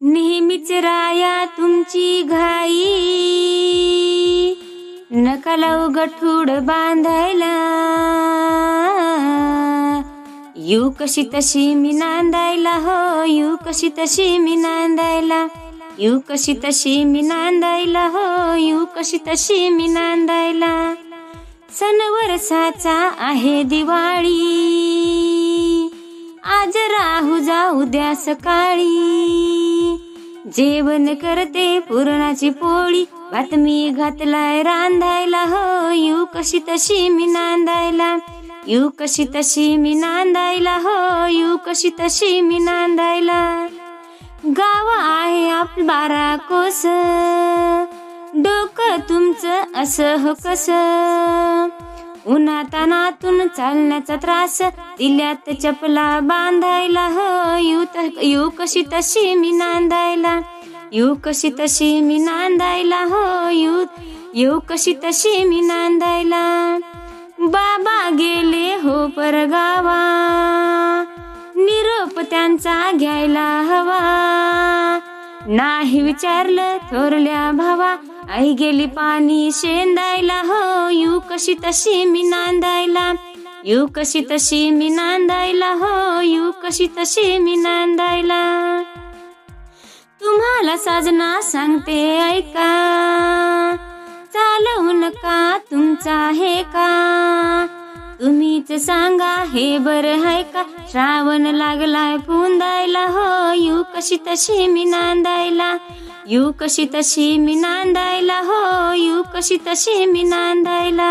नेहमीच राया तुमची घाई, नका लावू गठूड बांधायला. येऊ कशी तशी मी नांदायला हो, येऊ कशी तशी मी नांदायला. येऊ कशी तशी मी नांदायला हो, येऊ कशी तशी मी नांदायला. सण वर्षाचा आहे दिवाळी, आज राहू जा उद्या सकाळी. जेवण करते पुरणाची पोळी, बातमी घातलाय रांधायला हो, येऊ कशी तशी मी नांदायला. येऊ कशी तशी मी नांदायला हो, येऊ कशी तशी मी नांदायला. गाव आहे आपलं 12 कोस, डोकं तुमचं असं हो कसं. उन्हातानातून चालण्याचा त्रास, दिल्यात चपला बांधायला हो, येऊ कशी तशी मी नांदायला. येऊ कशी तशी मी नांदायला हो, येऊ कशी तशी मी नांदायला. बाबा गेले हो परगावा, निरोप त्यांचा घ्यायला हवा. नाही विचारलं थोरल्या भावा, आई गेली पाणी शेंदायला हो, येऊ कशी तशी मी नांदायला. येऊ कशी तशी मी नांदायला हो, येऊ कशी तशी मी नांदायला. तुम्हाला साजना सांगते ऐका, चालवू नका तुमचा हे का. तुम्हीच सांगा हे बरं आहे का, श्रावण लागलाय पुंदायला हो, येऊ कशी तशी मी नांदायला. येऊ कशी तशी मी नांदायला हो, येऊ कशी तशी मी नांदायला.